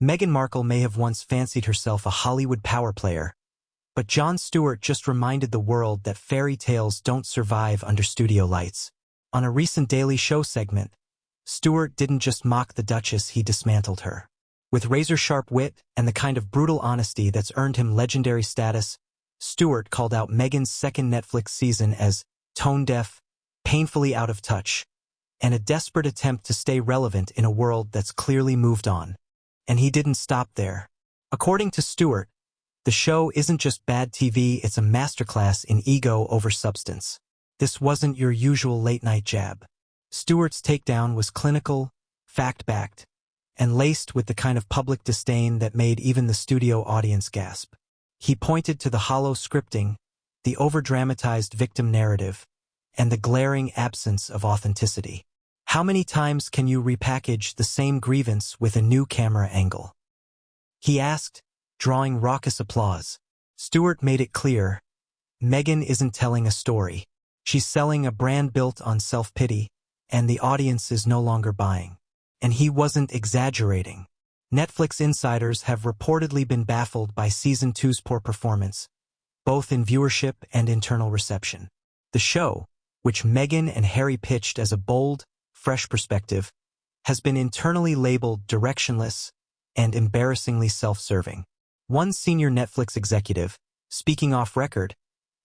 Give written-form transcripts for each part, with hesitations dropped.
Meghan Markle may have once fancied herself a Hollywood power player, but Jon Stewart just reminded the world that fairy tales don't survive under studio lights. On a recent Daily Show segment, Stewart didn't just mock the Duchess, he dismantled her. With razor-sharp wit and the kind of brutal honesty that's earned him legendary status, Stewart called out Meghan's second Netflix season as tone-deaf, painfully out of touch, and a desperate attempt to stay relevant in a world that's clearly moved on. And he didn't stop there. According to Stewart, the show isn't just bad TV, it's a masterclass in ego over substance. This wasn't your usual late-night jab. Stewart's takedown was clinical, fact-backed, and laced with the kind of public disdain that made even the studio audience gasp. He pointed to the hollow scripting, the over-dramatized victim narrative, and the glaring absence of authenticity. How many times can you repackage the same grievance with a new camera angle? He asked, drawing raucous applause. Stewart made it clear, Meghan isn't telling a story. She's selling a brand built on self-pity, and the audience is no longer buying. And he wasn't exaggerating. Netflix insiders have reportedly been baffled by Season 2's poor performance, both in viewership and internal reception. The show, which Meghan and Harry pitched as a bold, fresh perspective, has been internally labeled directionless and embarrassingly self-serving. One senior Netflix executive, speaking off record,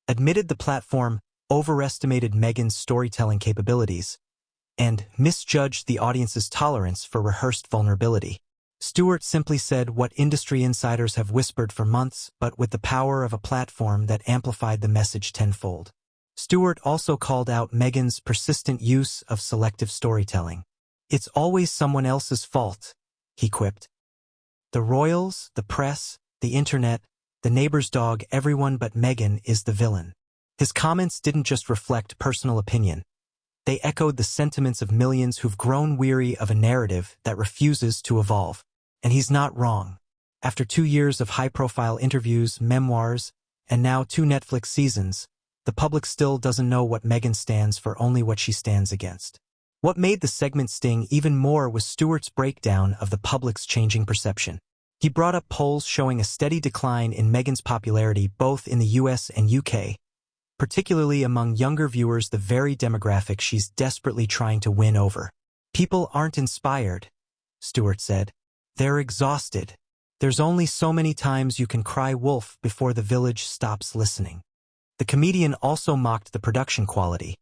admitted the platform overestimated Meghan's storytelling capabilities and misjudged the audience's tolerance for rehearsed vulnerability. Stewart simply said what industry insiders have whispered for months, but with the power of a platform that amplified the message tenfold. Stewart also called out Meghan's persistent use of selective storytelling. It's always someone else's fault, he quipped. The royals, the press, the internet, the neighbor's dog, everyone but Meghan is the villain. His comments didn't just reflect personal opinion. They echoed the sentiments of millions who've grown weary of a narrative that refuses to evolve. And he's not wrong. After 2 years of high-profile interviews, memoirs, and now 2 Netflix seasons, the public still doesn't know what Meghan stands for, only what she stands against. What made the segment sting even more was Stewart's breakdown of the public's changing perception. He brought up polls showing a steady decline in Meghan's popularity both in the US and UK, particularly among younger viewers, the very demographic she's desperately trying to win over. People aren't inspired, Stewart said. They're exhausted. There's only so many times you can cry wolf before the village stops listening. The comedian also mocked the production quality,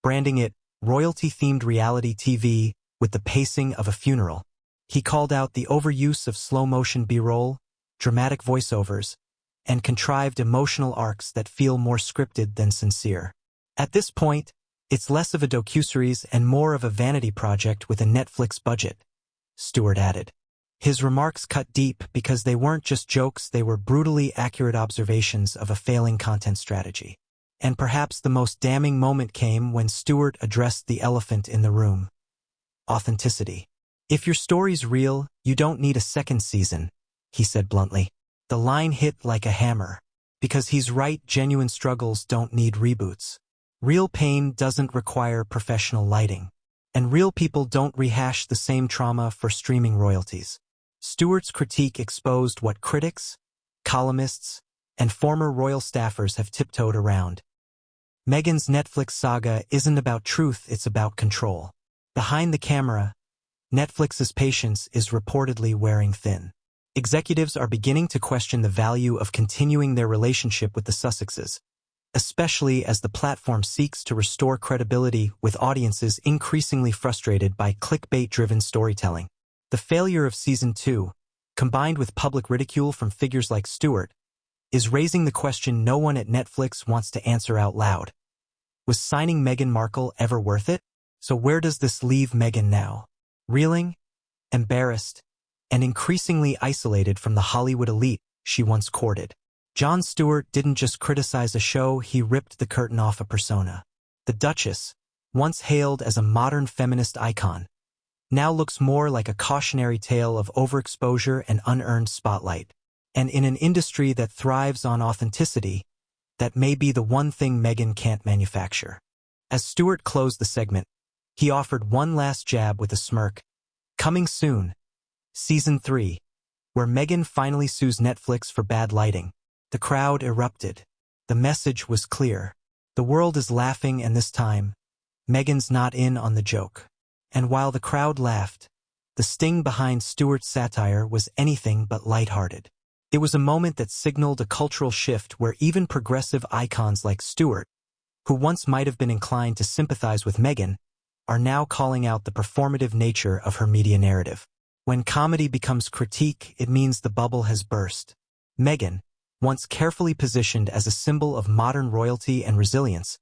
branding it royalty-themed reality TV with the pacing of a funeral. He called out the overuse of slow-motion B-roll, dramatic voiceovers, and contrived emotional arcs that feel more scripted than sincere. At this point, it's less of a docuseries and more of a vanity project with a Netflix budget, Stewart added. His remarks cut deep because they weren't just jokes, they were brutally accurate observations of a failing content strategy. And perhaps the most damning moment came when Stewart addressed the elephant in the room. Authenticity. If your story's real, you don't need a second season, he said bluntly. The line hit like a hammer. Because he's right, genuine struggles don't need reboots. Real pain doesn't require professional lighting. And real people don't rehash the same trauma for streaming royalties. Stewart's critique exposed what critics, columnists, and former royal staffers have tiptoed around. Meghan's Netflix saga isn't about truth, it's about control. Behind the camera, Netflix's patience is reportedly wearing thin. Executives are beginning to question the value of continuing their relationship with the Sussexes, especially as the platform seeks to restore credibility with audiences increasingly frustrated by clickbait-driven storytelling. The failure of Season 2, combined with public ridicule from figures like Stewart, is raising the question no one at Netflix wants to answer out loud. Was signing Meghan Markle ever worth it? So where does this leave Meghan now? Reeling, embarrassed, and increasingly isolated from the Hollywood elite she once courted. Jon Stewart didn't just criticize a show, he ripped the curtain off a persona. The Duchess, once hailed as a modern feminist icon, now looks more like a cautionary tale of overexposure and unearned spotlight. And in an industry that thrives on authenticity, that may be the one thing Meghan can't manufacture. As Stewart closed the segment, he offered one last jab with a smirk. Coming soon. Season 3. where Meghan finally sues Netflix for bad lighting. The crowd erupted. The message was clear. The world is laughing, and this time, Meghan's not in on the joke. And while the crowd laughed, the sting behind Stewart's satire was anything but lighthearted. It was a moment that signaled a cultural shift where even progressive icons like Stewart, who once might have been inclined to sympathize with Meghan, are now calling out the performative nature of her media narrative. When comedy becomes critique, it means the bubble has burst. Meghan, once carefully positioned as a symbol of modern royalty and resilience,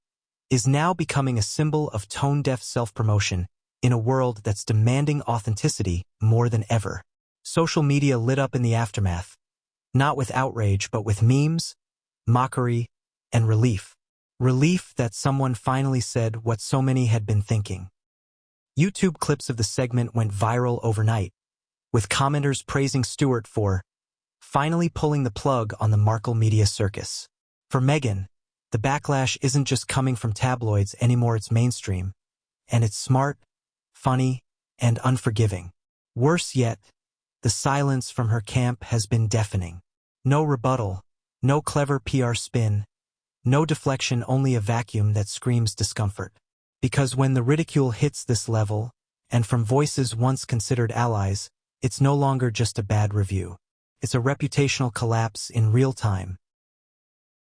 is now becoming a symbol of tone-deaf self-promotion in a world that's demanding authenticity more than ever. Social media lit up in the aftermath, not with outrage but with memes, mockery, and relief. Relief that someone finally said what so many had been thinking. YouTube clips of the segment went viral overnight, with commenters praising Stewart for finally pulling the plug on the Markle media circus. For Meghan, the backlash isn't just coming from tabloids anymore, it's mainstream. And it's smart, funny, and unforgiving. Worse yet, the silence from her camp has been deafening. No rebuttal, no clever PR spin, no deflection, only a vacuum that screams discomfort. Because when the ridicule hits this level, and from voices once considered allies, it's no longer just a bad review. It's a reputational collapse in real time.